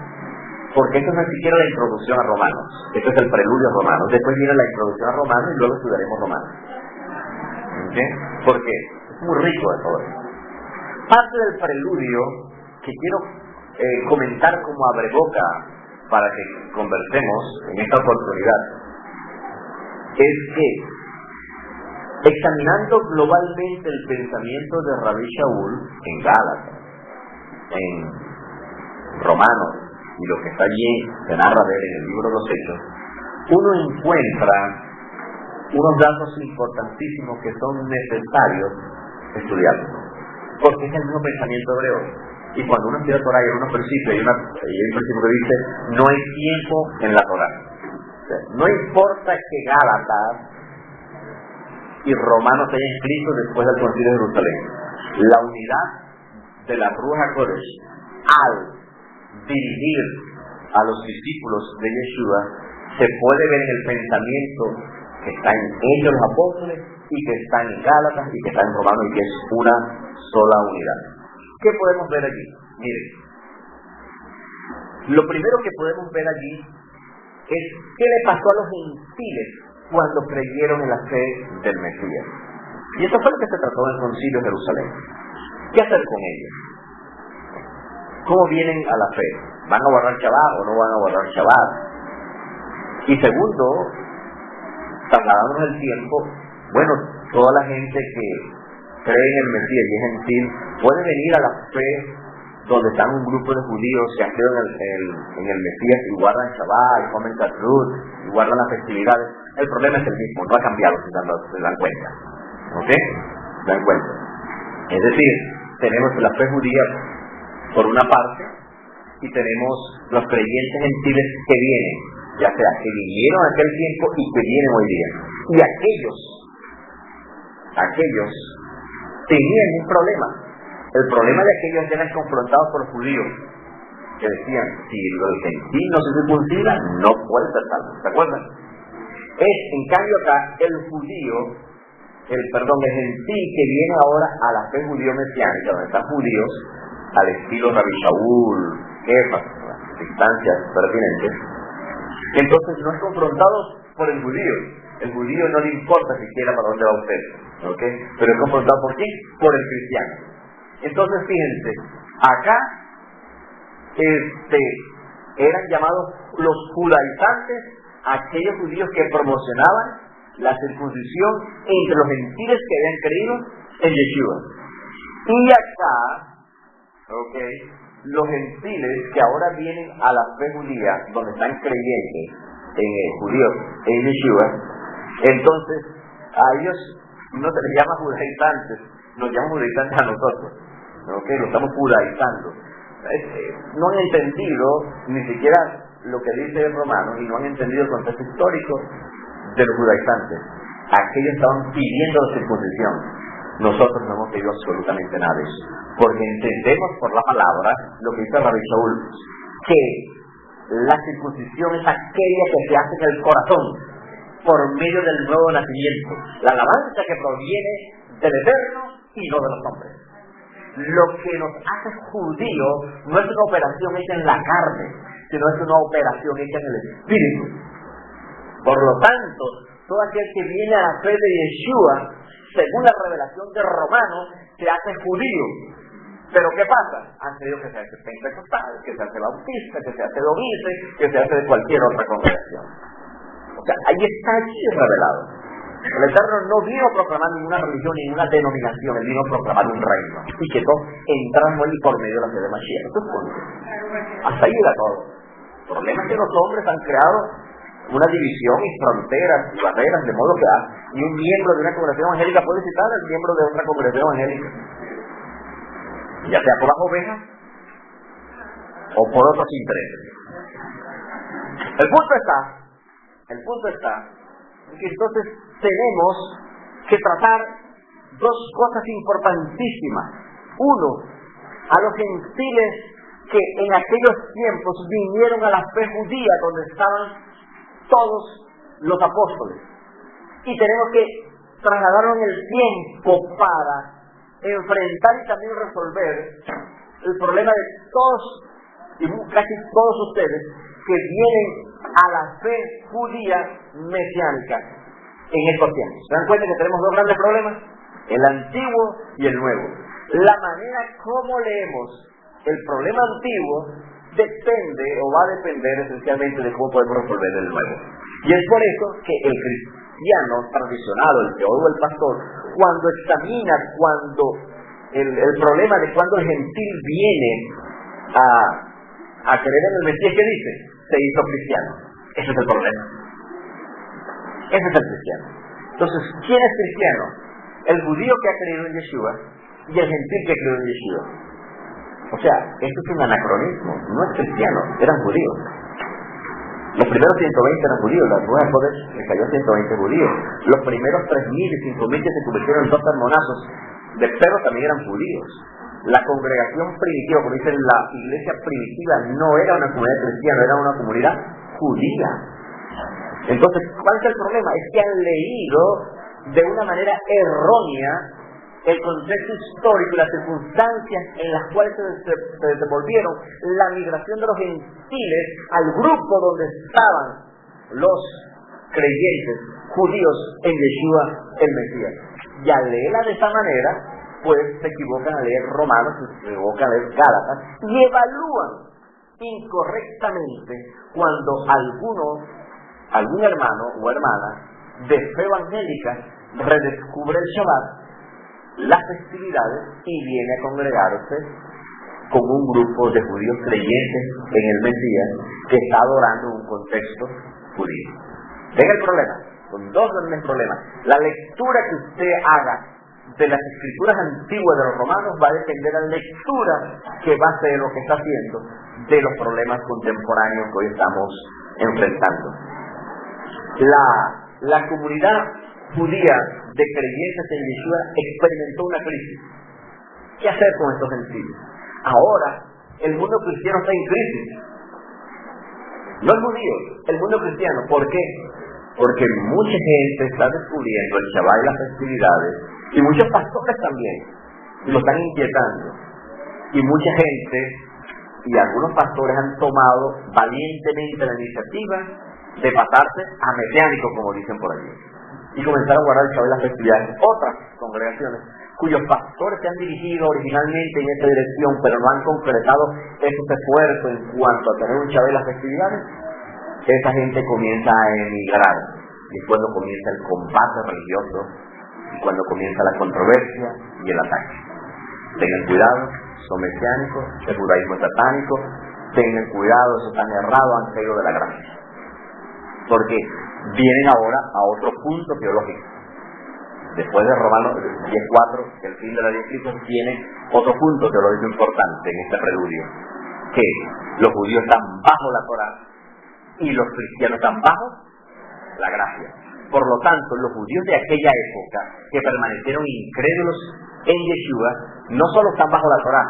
porque esto no es siquiera la introducción a Romanos, esto es el preludio a Romanos. Después viene la introducción a Romanos y luego estudiaremos Romanos. ¿Okay? ¿Por qué? Es muy rico de todo esto. Parte del preludio que quiero comentar como abreboca para que conversemos en esta oportunidad es que, examinando globalmente el pensamiento de Rabí Shaul en Gálatas, en Romanos y lo que está allí se narra de él en el libro de los Hechos, uno encuentra unos datos importantísimos que son necesarios estudiar, porque es el mismo pensamiento hebreo. Y cuando uno estudia Torah, hay unos principios, hay un principio que dice: no hay tiempo en la Torah. O sea, no importa que Gálatas y Romanos se hayan escrito después del Concilio de Jerusalén, la unidad de la Ruach HaKodesh al dirigir a los discípulos de Yeshua se puede ver en el pensamiento que está en Hechos de los Apóstoles y que está en Gálatas y que está en Romanos y que es una sola unidad. ¿Qué podemos ver allí? Miren, lo primero que podemos ver allí es qué le pasó a los gentiles cuando creyeron en la fe del Mesías. Y eso fue lo que se trató en el Concilio de Jerusalén. ¿Qué hacer con ellos? ¿Cómo vienen a la fe? ¿Van a guardar Shabbat o no van a guardar Shabbat? Y segundo, trasladándonos el tiempo, bueno, toda la gente que cree en el Mesías y es gentil puede venir a la fe donde están un grupo de judíos que han creído en el Mesías y guardan Shabbat, y comen kashrut, y guardan las festividades. El problema es el mismo, no ha cambiado, si se dan cuenta. ¿Ok? ¿Se dan cuenta? Es decir, tenemos la fe judía por una parte y tenemos los creyentes gentiles que vienen, ya sea que vinieron en aquel tiempo y que vienen hoy día. Y aquellos tenían un problema. El problema de aquellos que eran confrontados por los judíos, que decían, si el gentil no se circuncida, no puede ser salvo. ¿Se acuerdan? En cambio acá, el gentil que viene ahora a la fe judío-mesiánica, donde están judíos, al estilo Rabbi Shaul, Kefas, las circunstancias pertinentes, entonces no es confrontado por el judío. El judío no le importa siquiera para dónde va usted, ¿ok? Pero es confrontado por quién? Por el cristiano. Entonces fíjense, acá eran llamados los judaizantes, aquellos judíos que promocionaban la circuncisión entre los gentiles que habían creído en Yeshua. Y acá, ¿ok?, los gentiles que ahora vienen a la fe judía, donde están creyentes en judíos, en Yeshua, entonces a ellos no se les llama judaizantes, nos llaman judaizantes a nosotros, ¿ok? Lo estamos judaizando. No han entendido ni siquiera lo que dice el Romano y no han entendido el contexto histórico de los judaizantes. Aquellos estaban pidiendo la circuncisión. Nosotros no hemos pedido absolutamente nada de eso, porque entendemos por la palabra lo que dice Rabbi Shaul, que la circuncisión es aquella que se hace en el corazón por medio del nuevo nacimiento, la alabanza que proviene del Eterno y no de los hombres. Lo que nos hace judíos no es una operación hecha en la carne, sino es una operación hecha en el Espíritu. Por lo tanto, todo aquel que viene a la fe de Yeshua, según la revelación de Romanos, se hace judío. Pero ¿qué pasa? Han creído que se hace pentecostal, que se hace bautista, que se hace domice, que se hace de cualquier otra congregación. O sea, ahí está allí revelado. El Eterno no vino a proclamar ninguna religión, ninguna denominación, él vino a proclamar un reino. Y que todos entramos en él por medio de la fe de Mashiach. Eso es punto. Hasta ahí llega todo. El problema es que los hombres han creado una división y fronteras y barreras, de modo que ni un miembro de una congregación evangélica puede citar al miembro de otra congregación evangélica, ya sea por las ovejas o por otros intereses. El punto está que entonces tenemos que tratar dos cosas importantísimas. Uno, a los gentiles que en aquellos tiempos vinieron a la fe judía donde estaban todos los apóstoles, y tenemos que trasladarlo en el tiempo para enfrentar y también resolver el problema de todos y casi todos ustedes que vienen a la fe judía mesiánica en estos tiempos. ¿Se dan cuenta que tenemos dos grandes problemas? El antiguo y el nuevo. La manera como leemos el problema antiguo depende o va a depender esencialmente de cómo podemos resolver el nuevo. Y es por eso que el cristiano tradicional, el teólogo, el pastor, cuando examina el problema de cuando el gentil viene a creer en el Mesías, ¿qué dice? Se hizo cristiano. Ese es el problema. Ese es el cristiano. Entonces, ¿quién es cristiano? El judío que ha creído en Yeshua y el gentil que creó en Yeshua. O sea, esto es un anacronismo, no es cristiano, eran judíos. Los primeros 120 eran judíos, la nueva poder le cayó 120 judíos. Los primeros 3.000 y 5.000 que se convirtieron en dos hermanazos de Pedro también eran judíos. La congregación primitiva, como dicen, la iglesia primitiva no era una comunidad cristiana, era una comunidad judía. Entonces, ¿cuál es el problema? Es que han leído de una manera errónea el contexto histórico y las circunstancias en las cuales se desenvolvieron la migración de los gentiles al grupo donde estaban los creyentes judíos en Yeshua el Mesías. Y al leerla de esa manera, pues se equivocan a leer Romanos, se equivocan a leer Gálatas y evalúan incorrectamente cuando algún hermano o hermana de fe evangélica redescubre el Shabbat, las festividades, y viene a congregarse con un grupo de judíos creyentes en el Mesías que está adorando un contexto judío. Ven el problema, con dos grandes problemas. La lectura que usted haga de las escrituras antiguas de los romanos va a depender de la lectura que va a hacer lo que está haciendo de los problemas contemporáneos que hoy estamos enfrentando. La comunidad judía de creyentes en Yeshua experimentó una crisis. ¿Qué hacer con estos gentiles? Ahora el mundo cristiano está en crisis. No el judío, el mundo cristiano. ¿Por qué? Porque mucha gente está descubriendo el Shabbat y las festividades, y muchos pastores también lo están inquietando. Y mucha gente y algunos pastores han tomado valientemente la iniciativa de pasarse a mesiánicos, como dicen por allí, y comenzar a guardar el Shabbat y las festividades. Otras congregaciones cuyos pastores se han dirigido originalmente en esta dirección, pero no han concretado esos esfuerzos en cuanto a tener un Shabbat y las festividades, esa gente comienza a emigrar, y es cuando comienza el combate religioso, y cuando comienza la controversia y el ataque. Tengan cuidado, son mesiánicos, el judaísmo es satánico, tengan cuidado, eso están errados, han caído de la gracia. Porque vienen ahora a otro punto teológico. Después de Romanos 10:4, el fin de la diócesis, viene otro punto teológico importante en este preludio, que los judíos están bajo la Torá y los cristianos están bajo la gracia. Por lo tanto, los judíos de aquella época que permanecieron incrédulos en Yeshua no solo están bajo la Torá,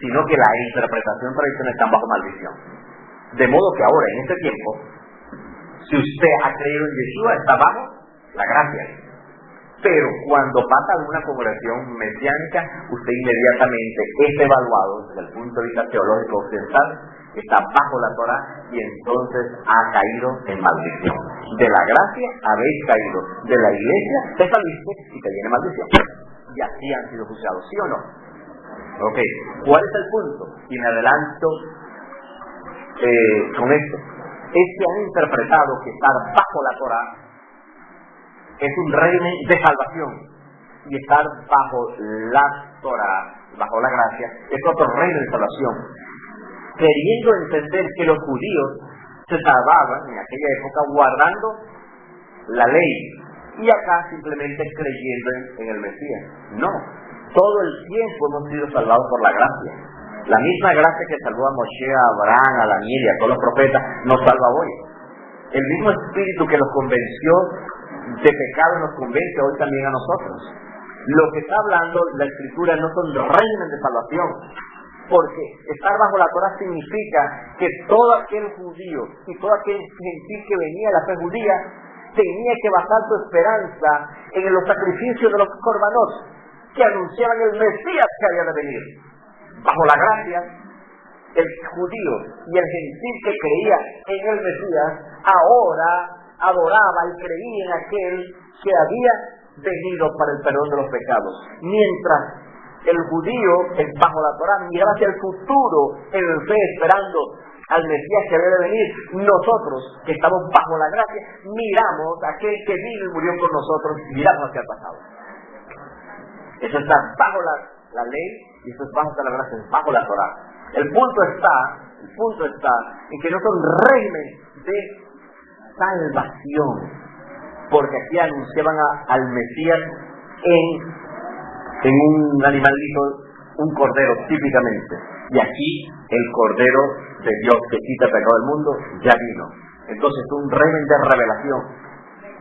sino que la interpretación tradicional están bajo maldición. De modo que ahora, en este tiempo, si usted ha creído en Yeshua, está bajo la gracia. Pero cuando pasa a una congregación mesiánica, usted inmediatamente es evaluado desde el punto de vista teológico occidental, está bajo la Torá y entonces ha caído en maldición. De la gracia habéis caído, de la iglesia te saliste y te viene maldición. Y así han sido juzgados, ¿sí o no? Ok, ¿cuál es el punto? Y me adelanto con esto. Es que han interpretado que estar bajo la Torá es un régimen de salvación, y estar bajo la Torá, bajo la gracia, es otro régimen de salvación, queriendo entender que los judíos se salvaban en aquella época guardando la ley, y acá simplemente creyendo en el Mesías. No, todo el tiempo hemos sido salvados por la gracia. La misma gracia que salvó a Moshe, a Abraham, a Daniel y a todos los profetas, nos salva hoy. El mismo espíritu que los convenció de pecado nos convence hoy también a nosotros. Lo que está hablando la Escritura no son régimen de salvación, porque estar bajo la Torá significa que todo aquel judío y todo aquel gentil que venía de la fe judía tenía que basar su esperanza en los sacrificios de los corbanos que anunciaban el Mesías que había de venir. Bajo la gracia, el judío y el gentil que creía en el Mesías ahora adoraba y creía en aquel que había venido para el perdón de los pecados. Mientras el judío, bajo la Torá, miraba hacia el futuro en fe, esperando al Mesías que había de venir, nosotros que estamos bajo la gracia miramos a aquel que vino y murió por nosotros, miramos hacia el pasado. Eso está bajo la ley y eso es bajo la gracia, es bajo la Torá. El punto está en que no son régimen de salvación, porque aquí anunciaban al Mesías en un animalito, un cordero típicamente, y aquí el cordero de Dios que quita el pecado del mundo ya vino. Entonces es un régimen de revelación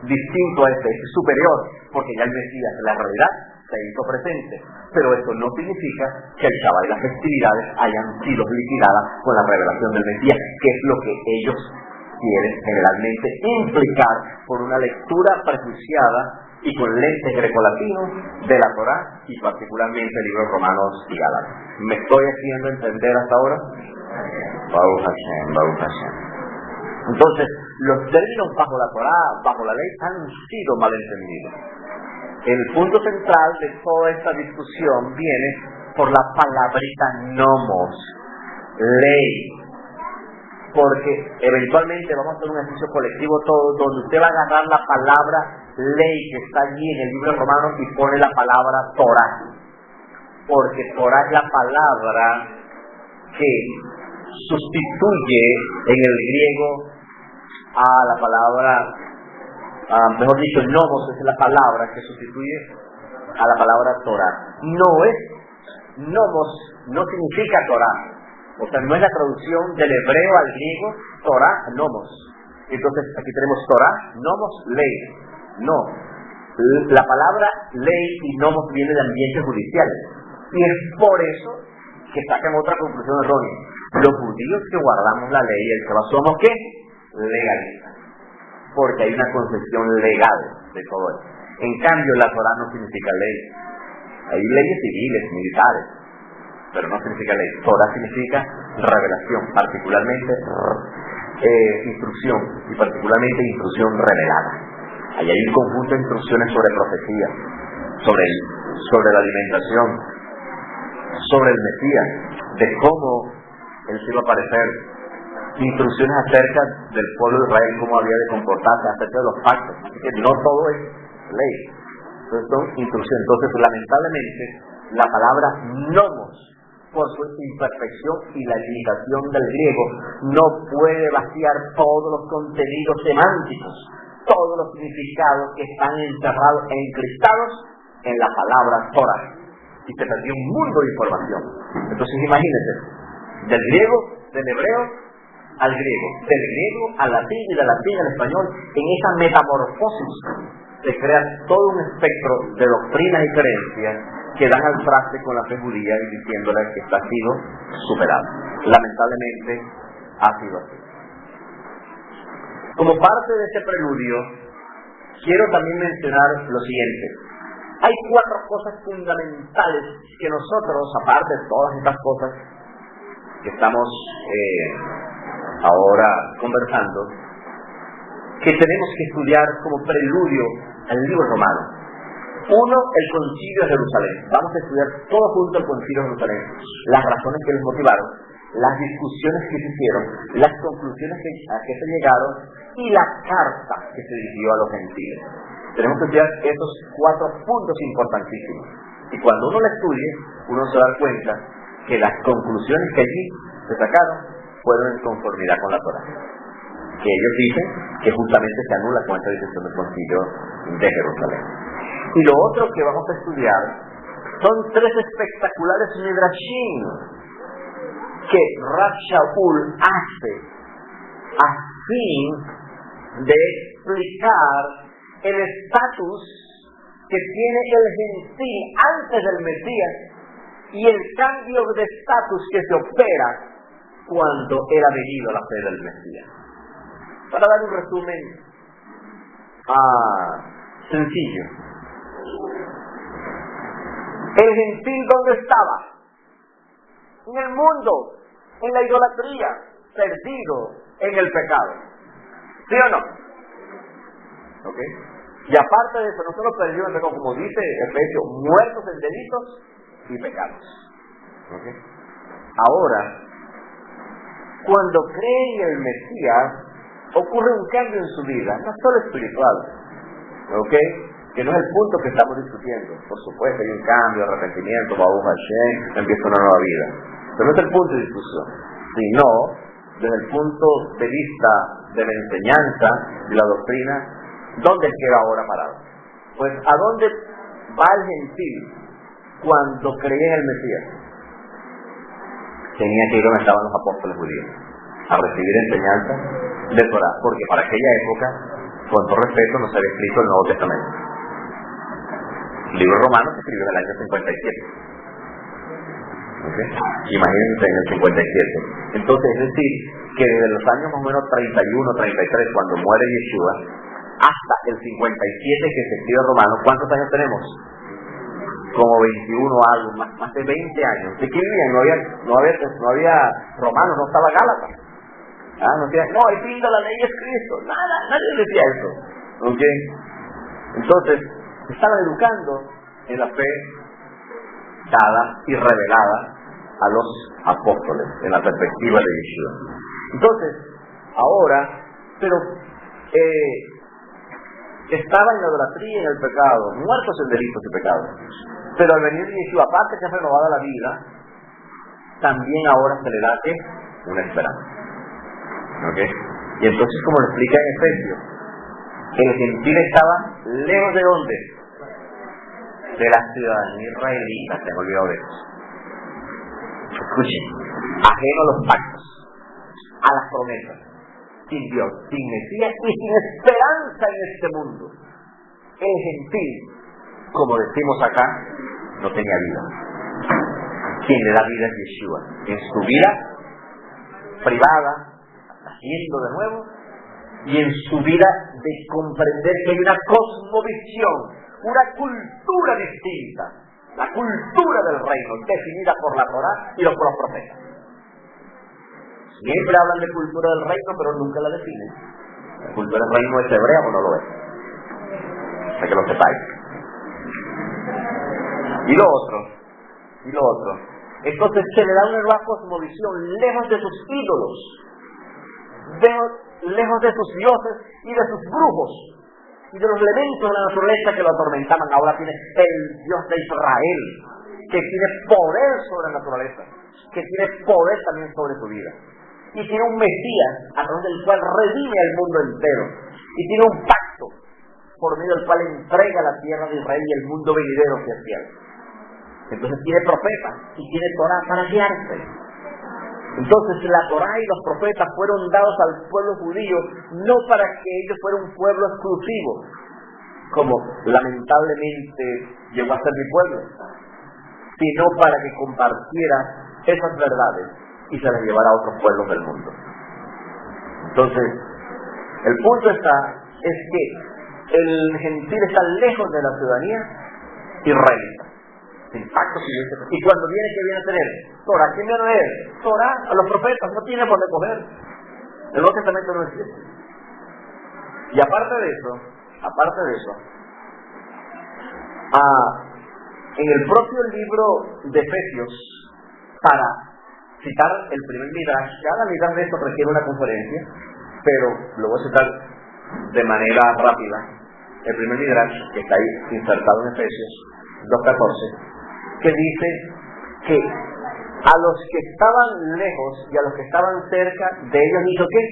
distinto a este, es superior, porque ya el Mesías, la realidad, se hizo presente, pero eso no significa que el Shabbat y las festividades hayan sido liquidadas con la revelación del Mesías, que es lo que ellos quieren generalmente implicar por una lectura prejuiciada y con lentes grecolatinos de la Torá y particularmente el libro de Romanos y Gálatas. ¿Me estoy haciendo entender hasta ahora? Baruch Hashem, Baruch Hashem. Entonces, los términos bajo la Torá, bajo la ley, han sido malentendidos. El punto central de toda esta discusión viene por la palabrita nomos, ley. Porque eventualmente vamos a hacer un ejercicio colectivo todo, donde usted va a agarrar la palabra ley que está allí en el libro de Romanos y pone la palabra Torah. Porque Torah es la palabra que sustituye en el griego a la palabra, mejor dicho, nomos es la palabra que sustituye a la palabra Torah. Nomos no significa Torah. O sea, no es la traducción del hebreo al griego, Torah, nomos. Entonces, aquí tenemos Torah, nomos, ley. No. La palabra ley y nomos viene de ambientes judiciales. Y es por eso que sacan otra conclusión errónea. Los judíos que guardamos la ley, el Shabbat, somos ¿qué? Legalistas. Porque hay una concepción legal de todo eso. En cambio, la Torah no significa ley. Hay leyes civiles, militares, pero no significa ley. Torah significa revelación, particularmente instrucción, y particularmente instrucción revelada. Ahí hay un conjunto de instrucciones sobre profecía, sobre la alimentación, sobre el Mesías, de cómo él se iba a aparecer, instrucciones acerca del pueblo de Israel, cómo había de comportarse, acerca de los pactos. Así que no todo es ley. Entonces son instrucciones. Entonces, lamentablemente, la palabra nomos, por su imperfección y la limitación del griego, no puede vaciar todos los contenidos semánticos, todos los significados que están encerrados e encristados en la palabra Torah. Y se perdió un mundo de información. Entonces imagínense, del griego, del hebreo al griego, del griego al latín y del latín al español, en esa metamorfosis se crea todo un espectro de doctrinas y creencias que dan al traste con la fe judía y diciéndole que está sido superado. Lamentablemente ha sido así. Como parte de este preludio, quiero también mencionar lo siguiente. Hay 4 cosas fundamentales que nosotros, aparte de todas estas cosas que estamos ahora conversando, que tenemos que estudiar como preludio al libro romano. Uno, el concilio de Jerusalén. Vamos a estudiar todo junto el concilio de Jerusalén, las razones que les motivaron, las discusiones que se hicieron, las conclusiones a que se llegaron y la carta que se dirigió a los gentiles. Tenemos que estudiar esos 4 puntos importantísimos. Y cuando uno la estudie, uno se va a dar cuenta que las conclusiones que allí se sacaron fueron en conformidad con la Torá. Que ellos dicen que justamente se anula con esta decisión del concilio de Jerusalén. Y lo otro que vamos a estudiar son 3 espectaculares midrashim que Rav Shaul hace a fin de explicar el estatus que tiene el gentil antes del Mesías y el cambio de estatus que se opera cuando era venido la fe del Mesías. Para dar un resumen sencillo. El gentil, ¿dónde estaba? En el mundo, en la idolatría, perdido en el pecado. ¿Sí o no? ¿Ok? Y aparte de eso, no solo perdido en el pecado, como dice Efesios, muertos en delitos y pecados. ¿Ok? Ahora, cuando cree en el Mesías, ocurre un cambio en su vida, no solo espiritual, ¿ok? Que no es el punto que estamos discutiendo. Por supuesto, hay un cambio, arrepentimiento, Baruch Hashem, empieza una nueva vida. Pero no es el punto de discusión, sino desde el punto de vista de la enseñanza, de la doctrina, ¿dónde queda ahora parado? Pues, ¿a dónde va el gentil cuando creía en el Mesías? Tenía que ir donde estaban los apóstoles judíos, a recibir enseñanza de Torah, porque para aquella época, con todo respeto, no se había escrito el Nuevo Testamento. El libro romano se escribió en el año 57. ¿Okay? Imagínense en el 57. Entonces, es decir, que desde los años más o menos 31, 33, cuando muere Yeshua, hasta el 57 que se escribe Romanos, ¿cuántos años tenemos? Como 21 o algo, más de 20 años. ¿De qué vivían? No había Romanos, no estaba Gálatas. No decía, no, el fin de la ley es Cristo. Nada, nadie decía eso. ¿Ok? Entonces, estaban educando en la fe dada y revelada a los apóstoles, en la perspectiva de Yeshua. Entonces, ahora, pero estaba en la idolatría y en el pecado, muertos en delitos y pecados. Pero al venir Yeshua, aparte que es renovada la vida, también ahora se le da ¿qué? Una esperanza. ¿Ok? Y entonces, como lo explica en Efesios, el gentil estaba lejos de ¿dónde? De la ciudadanía israelita, se me olvidó de eso. Escuchen, ajeno a los pactos, a las promesas, sin Dios, sin Mesías y sin esperanza en este mundo. El gentil, como decimos acá, no tenía vida. Quien le da vida es Yeshua. En su vida privada, naciendo de nuevo, y en su vida de comprender que hay una cosmovisión, una cultura distinta, la cultura del reino, definida por la Torá y por los profetas. Siempre hablan de cultura del reino, pero nunca la definen. La cultura del reino es hebrea o no lo es. Para que lo sepáis. Y lo otro. Entonces se le da una nueva cosmovisión, lejos de sus ídolos, lejos de sus dioses y de sus brujos, y de los elementos de la naturaleza que lo atormentaban. Ahora tiene el Dios de Israel, que tiene poder sobre la naturaleza, que tiene poder también sobre su vida. Y tiene un Mesías a través del cual redime al mundo entero. Y tiene un pacto por medio del cual entrega la tierra de Israel y el mundo venidero que es fiel. Entonces tiene profetas y tiene Torá para guiarse. Entonces la Torá y los profetas fueron dados al pueblo judío no para que ellos fueran un pueblo exclusivo, como lamentablemente llegó a ser mi pueblo, sino para que compartiera esas verdades y se las llevara a otros pueblos del mundo. Entonces, el punto es que el gentil está lejos de la ciudadanía israelita. Impacto y cuando viene, ¿qué viene a tener? Torah. ¿Quién viene a leer? Torah, a los profetas, no tiene por dónde coger. El Nuevo Testamento no existe. Y aparte de eso, en el propio libro de Efesios, para citar el primer midrash, cada midrash de esto requiere una conferencia, pero lo voy a citar de manera rápida. El primer midrash, que está ahí insertado en Efesios 2:14, que dice que a los que estaban lejos y a los que estaban cerca de ellos hizo ¿qué?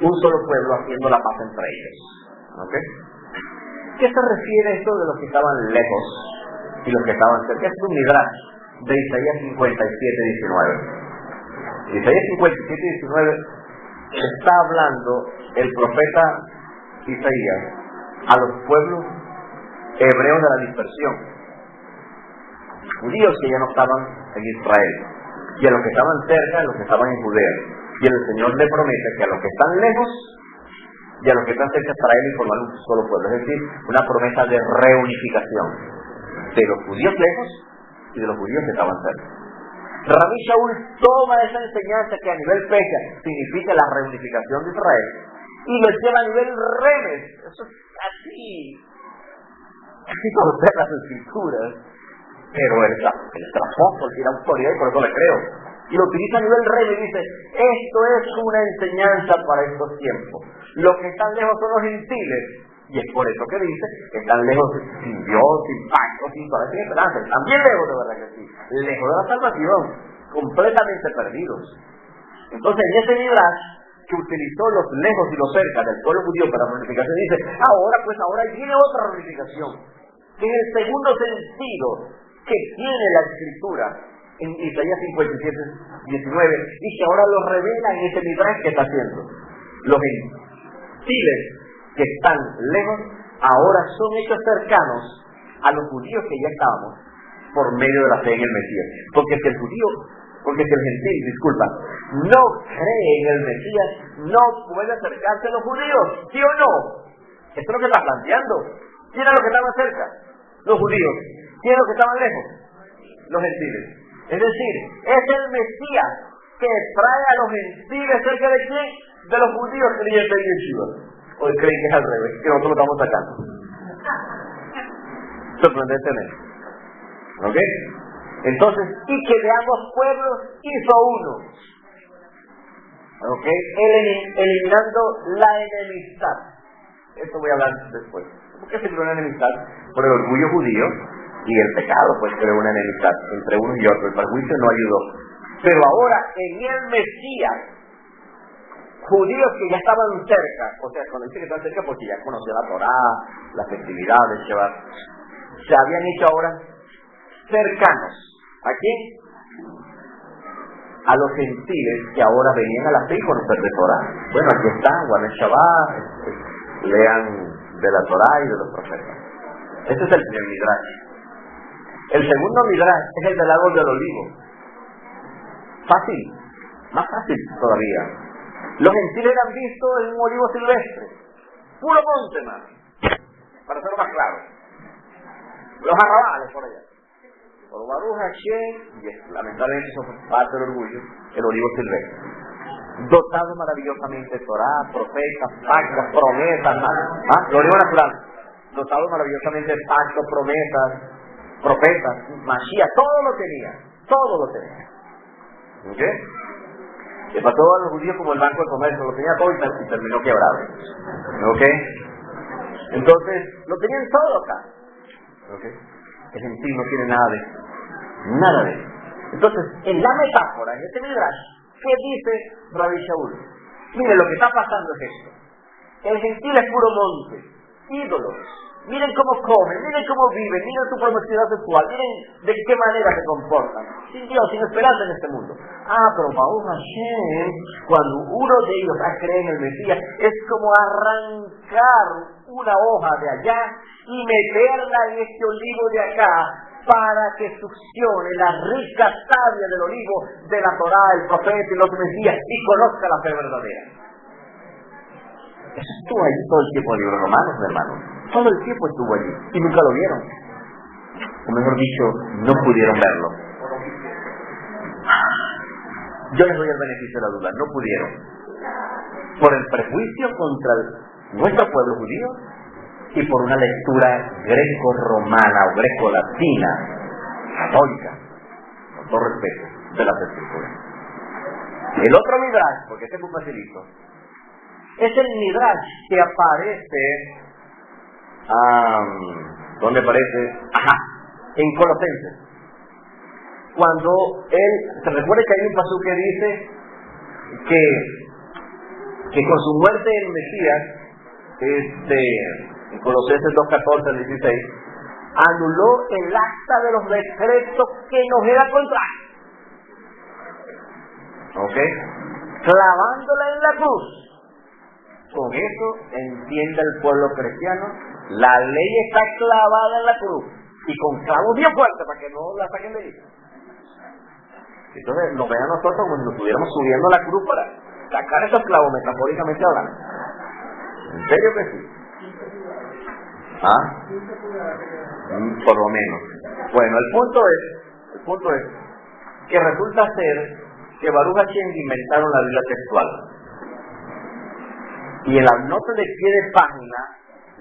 Un solo pueblo, haciendo la paz entre ellos. ¿Ok? ¿Qué se refiere esto de los que estaban lejos y los que estaban cerca? Es un midrash de Isaías 57:19. Isaías 57:19 está hablando el profeta Isaías a los pueblos hebreos de la dispersión, judíos que ya no estaban en Israel, y a los que estaban cerca, a los que estaban en Judea. Y el Señor le promete que a los que están lejos y a los que están cerca para él y formar un solo pueblo, es decir, una promesa de reunificación de los judíos lejos y de los judíos que estaban cerca. Rabí Shaul toma esa enseñanza que a nivel peca significa la reunificación de Israel y lo lleva a nivel remes. Eso es así como ver las escrituras, pero el trasfondo tiene autoridad y por eso le creo. Y lo utiliza a nivel rey y dice, esto es una enseñanza para estos tiempos. Los que están lejos son los gentiles. Y es por eso que dice, están lejos sin Dios, sin pacto, sin corazón, sin esperanza. Están bien lejos, de verdad que sí. Lejos de la salvación, completamente perdidos. Entonces, en ese midrash que utilizó los lejos y los cerca del pueblo judío para la reunificación, dice, ahora viene otra reunificación. Que es el segundo sentido que tiene la escritura en Isaías 57:19 y que ahora lo revela en ese midrash que está haciendo. Los gentiles que están lejos ahora son hechos cercanos a los judíos que ya estábamos por medio de la fe en el Mesías. Porque si el gentil, disculpa, no cree en el Mesías, no puede acercarse a los judíos, ¿sí o no? Esto es lo que está planteando. ¿Quién era lo que estaba cerca? Los judíos. ¿Quién es lo que estaban lejos? Los gentiles. Es decir, es el Mesías que trae a los gentiles cerca de quién? De los judíos creyentes en Yeshua. Hoy creen que es al revés, que nosotros lo estamos sacando. Sorprendentemente. ¿Ok? Entonces, y que de ambos pueblos hizo uno. ¿Ok? Eliminando la enemistad. Esto voy a hablar después. ¿Por qué se creó una enemistad? Por el orgullo judío y el pecado, pues creó una enemistad entre unos y otros. El prejuicio no ayudó. Pero ahora, en el Mesías, judíos que ya estaban cerca, o sea, cuando dice que estaban cerca, porque ya conocían la Torá, las festividades, Shabbat, se habían hecho ahora cercanos. ¿A quién? A los gentiles que ahora venían a la fe y conocer de Torá. Bueno, aquí están, guarden Shabbat, lean de la Torá y de los profetas. Ese es el primer midrash. El segundo midrash es el del árbol del olivo. Fácil, más fácil todavía. Los gentiles han visto en un olivo silvestre, puro monte, más, para hacerlo más claro. Los arrabales por allá. Por Baruch Hashem, y lamentablemente eso fue parte del orgullo, el olivo silvestre. Dotado maravillosamente de Torá, profetas, pactos, promesas, el olivo natural. Dotado maravillosamente de pactos, promesas, profetas, Mashiach, todo lo tenía. ¿Ok? Le pasó a los judíos como el banco de comercio, lo tenía todo y terminó quebrado. ¿Ok? Entonces, lo tenían todo acá. ¿Ok? El gentil no tiene nada de eso. Nada de eso. Entonces, en la metáfora, en este midrash, ¿qué dice Rabbi Shaul? Miren, lo que está pasando es esto. El gentil es puro monte, ídolos. Miren cómo comen, miren cómo viven, miren su promiscuidad sexual, miren de qué manera se comportan. Sin Dios, sin esperanza en este mundo. Pero Baruch Hashem, cuando uno de ellos cree en el Mesías, es como arrancar una hoja de allá y meterla en este olivo de acá para que succione la rica savia del olivo de la Torá, el profeta y los Mesías y conozca la fe verdadera. Eso estuvo ahí todo el tiempo en el libro Romanos, hermano. Todo el tiempo estuvo allí y nunca lo vieron. O mejor dicho, no pudieron verlo. Yo les doy el beneficio de la duda, no pudieron. Por el prejuicio contra nuestro pueblo judío y por una lectura greco-romana o greco-latina, católica, con todo respeto, de las escrituras. El otro midrash, porque este es muy facilito, es el midrash que aparece, ¿dónde aparece? En Colosenses. Cuando él, se recuerda que hay un pasú que dice que con su muerte el Mesías, en Colosenses 2:14 al 16, anuló el acta de los decretos que nos era contrario. ¿Ok? Clavándola en la cruz. Con eso entiende el pueblo cristiano, la ley está clavada en la cruz y con clavos bien fuertes para que no la saquen de ahí. Entonces nos ven a nosotros como si nos estuviéramos subiendo a la cruz para sacar esos clavos, metafóricamente hablando. ¿En serio que sí? Por lo menos. Bueno, el punto es que resulta ser que Baruch Hashem inventaron la Biblia textual. Y en la nota de pie de página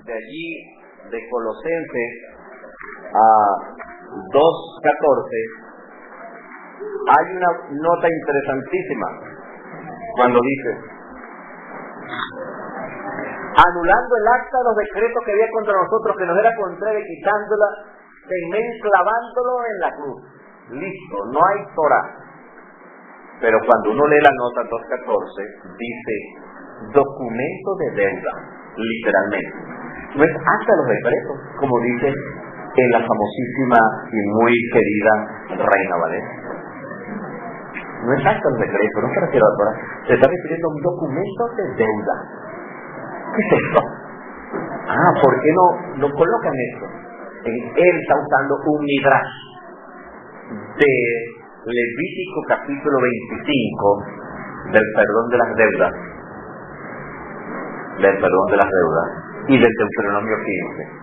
de allí, de Colosenses a 2:14, hay una nota interesantísima cuando dice: anulando el acta de los decretos que había contra nosotros, que nos era contraria, quitándola, clavándolo en la cruz. Listo, no hay Torah. Pero cuando uno lee la nota 2:14, dice documento de deuda, literalmente. No es acta de los decretos, como dice en la famosísima y muy querida Reina Valera. No es acta de los decretos, no se refiere a la Torah, se está refiriendo a un documento de deuda. ¿Qué es esto? ¿Por qué no colocan esto? Él está usando un midrash. de Levítico capítulo 25, del perdón de las deudas, y del Deuteronomio 15.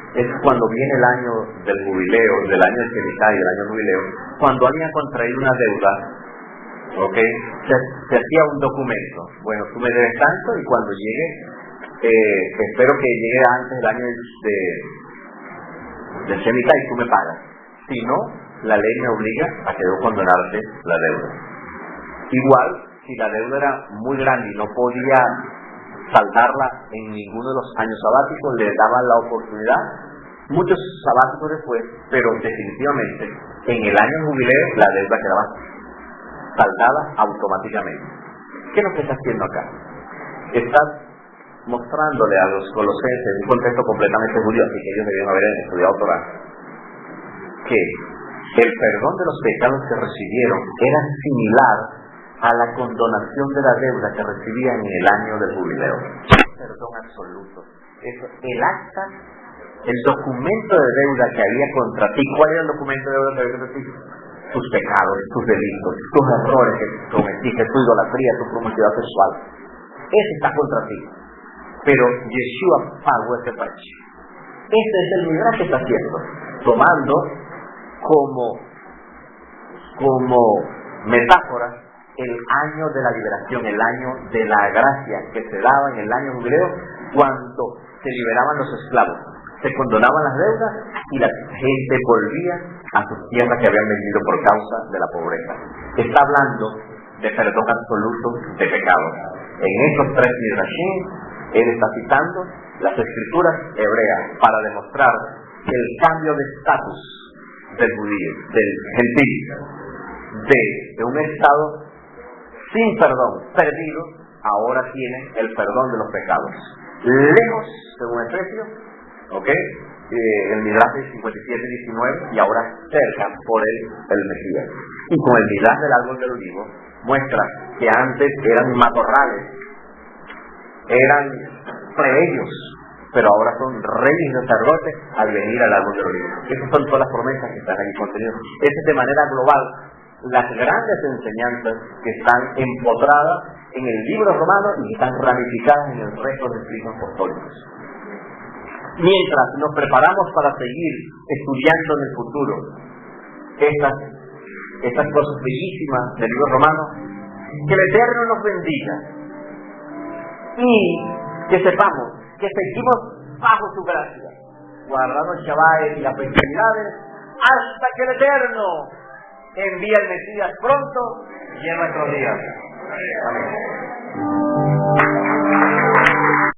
Es cuando viene el año del jubileo, del año del Shemitah y del año del jubileo, cuando alguien ha contraído una deuda, se hacía un documento. Bueno, tú me debes tanto y cuando llegue, espero que llegue antes del año del Shemitah y tú me pagas. Si no, la ley me obliga a que debo condonarte la deuda. Igual, si la deuda era muy grande y no podía saldarla en ninguno de los años sabáticos, le daban la oportunidad, muchos sabáticos después, pero definitivamente en el año jubileo la deuda quedaba saldada automáticamente. ¿Qué es lo que está haciendo acá? Está mostrándole a los colosenses un contexto completamente judío, así que ellos debieron haber estudiado Torah, que el perdón de los pecados que recibieron era similar a la condonación de la deuda que recibían en el año del jubileo. Perdón absoluto. Eso, el acta, el documento de deuda que había contra ti. ¿Cuál era el documento de deuda que había contra ti? Tus pecados, tus delitos, tus errores que cometiste, tu idolatría, tu promiscuidad sexual. Ese está contra ti. Pero Yeshua pagó ese precio. Ese es el milagro que está haciendo, tomando como metáfora el año de la liberación, el año de la gracia que se daba en el año jubileo cuando se liberaban los esclavos, se condonaban las deudas y la gente volvía a sus tierras que habían vendido por causa de la pobreza. Está hablando de perdón absoluto de pecados. En esos tres midrashim, él está citando las escrituras hebreas para demostrar que el cambio de estatus del judío, del gentil, de un estado sin perdón, perdido, ahora tiene el perdón de los pecados. Lejos, según Efesios, el Midrash 57-19, y ahora cerca por el Mesías. Y con el Midrash del árbol del olivo, muestra que antes eran matorrales, eran plebeyos, pero ahora son reyes y sacerdotes al venir al árbol del olivo. Esas son todas las promesas que están ahí contenidas. Esa es de manera global las grandes enseñanzas que están empotradas en el libro romano y que están ramificadas en el resto de escritos apostólicos. Mientras nos preparamos para seguir estudiando en el futuro estas cosas bellísimas del libro romano, que el Eterno nos bendiga y que sepamos que seguimos bajo su gracia, guardando el Shabbat y las festividades hasta que el Eterno envía el Mesías pronto y en nuestros días. Amén.